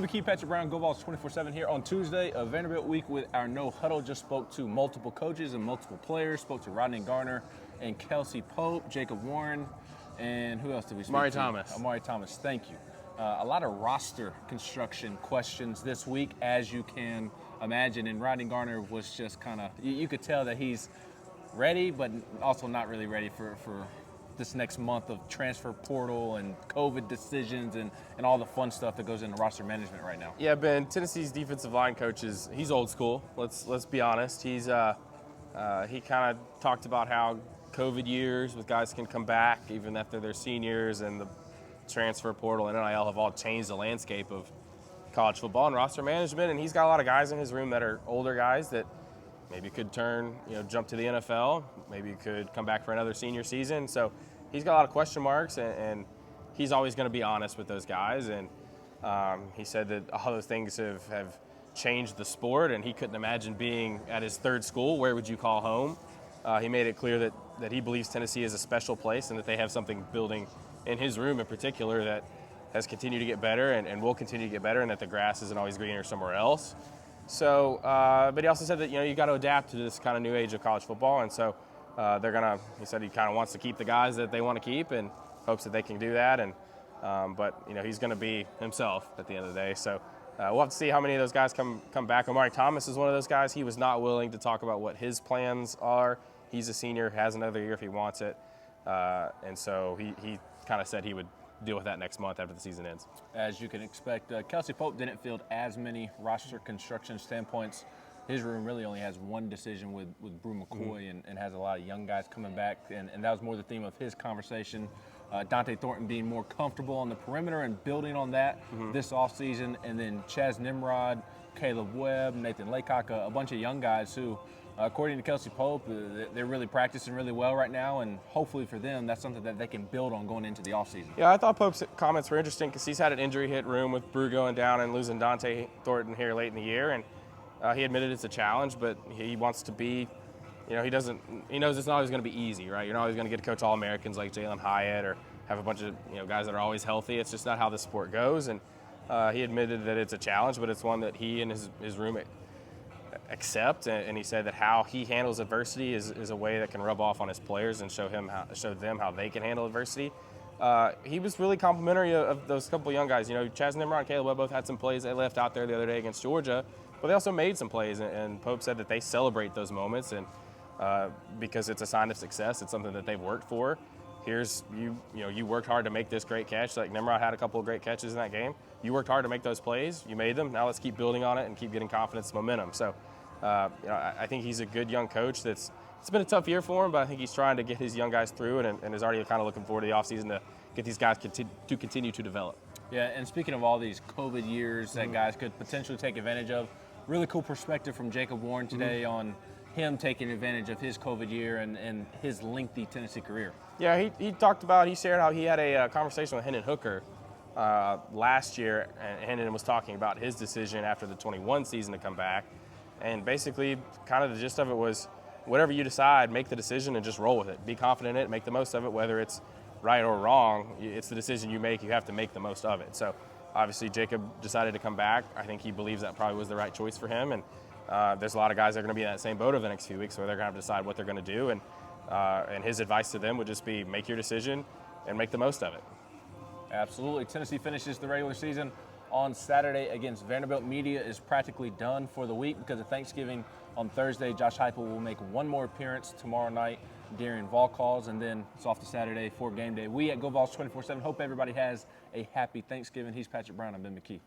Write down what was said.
McKee, Patrick Brown, Go Vols 24/7 here on Tuesday of Vanderbilt week with our No-Huddle. Just spoke to multiple coaches and multiple players. Spoke to Rodney Garner and Kelsey Pope, Jacob Warren, and who else did we speak Amari to? Thomas. Amari Thomas, thank you. A lot of roster construction questions this week, as you can imagine. And Rodney Garner was just kind of, you could tell that he's ready, but also not really ready for this next month of transfer portal and COVID decisions and all the fun stuff that goes into roster management right now. Yeah, Ben, Tennessee's defensive line coach he's old school. Let's be honest. He kind of talked about how COVID years with guys can come back even after they're seniors, and the transfer portal and NIL have all changed the landscape of college football and roster management. And he's got a lot of guys in his room that are older guys that maybe could jump to the NFL, maybe could come back for another senior season. So he's got a lot of question marks, and he's always going to be honest with those guys. And he said that all those things have changed the sport, and he couldn't imagine being at his third school. Where would you call home? He made it clear that he believes Tennessee is a special place and that they have something building in his room in particular that has continued to get better and will continue to get better, and that the grass isn't always greener somewhere else. So, but he also said that, you got to adapt to this kind of new age of college football. And so he said he kind of wants to keep the guys that they want to keep and hopes that they can do that. And, but he's going to be himself at the end of the day. So we'll have to see how many of those guys come back. Amari Thomas is one of those guys. He was not willing to talk about what his plans are. He's a senior, has another year if he wants it. And so he kind of said he would deal with that next month after the season ends. As you can expect, Kelsey Pope didn't field as many roster construction standpoints. His room really only has one decision with Brew McCoy and has a lot of young guys coming back, and that was more the theme of his conversation. Dante Thornton being more comfortable on the perimeter and building on that this offseason, and then Chaz Nimrod, Caleb Webb, Nathan Laycock, a bunch of young guys who, according to Kelsey Pope, they're really practicing really well right now, and hopefully for them, that's something that they can build on going into the offseason. Yeah, I thought Pope's comments were interesting because he's had an injury-hit room with Brew going down and losing Dante Thornton here late in the year, and he admitted it's a challenge, but he wants to be, he knows it's not always going to be easy, right? You're not always going to get to coach All-Americans like Jalen Hyatt or have a bunch of guys that are always healthy. It's just not how the sport goes, and he admitted that it's a challenge, but it's one that he and his roommate accept, and he said that how he handles adversity is a way that can rub off on his players and show them how they can handle adversity. He was really complimentary of those couple young guys. Chaz Nimrod and Caleb Webb both had some plays they left out there the other day against Georgia, but they also made some plays, and Pope said that they celebrate those moments, and because it's a sign of success. It's something that they've worked for. Here's you worked hard to make this great catch. Like Nimrod had a couple of great catches in that game. You worked hard to make those plays. You made them. Now let's keep building on it and keep getting confidence and momentum. So I think he's a good young coach. It's been a tough year for him, but I think he's trying to get his young guys through it, and is already kind of looking forward to the offseason to get these guys to continue to develop. Yeah, and speaking of all these COVID years that guys could potentially take advantage of, really cool perspective from Jacob Warren today on him taking advantage of his COVID year and his lengthy Tennessee career. Yeah, he shared how he had a conversation with Hendon Hooker last year, and Hendon was talking about his decision after the 21 season to come back. And basically, kind of the gist of it was, whatever you decide, make the decision and just roll with it. Be confident in it, make the most of it, whether it's right or wrong. It's the decision you make. You have to make the most of it. So obviously Jacob decided to come back. I think he believes that probably was the right choice for him. And there's a lot of guys that are going to be in that same boat over the next few weeks where they're going to have to decide what they're going to do. And his advice to them would just be make your decision and make the most of it. Absolutely. Tennessee finishes the regular season on Saturday against Vanderbilt. Media is practically done for the week because of Thanksgiving on Thursday. Josh Heupel will make one more appearance tomorrow night during Vol calls, and then it's off to Saturday for game day. We at Go Vols 24/7 hope everybody has a happy Thanksgiving. He's Patrick Brown. I'm Ben McKee.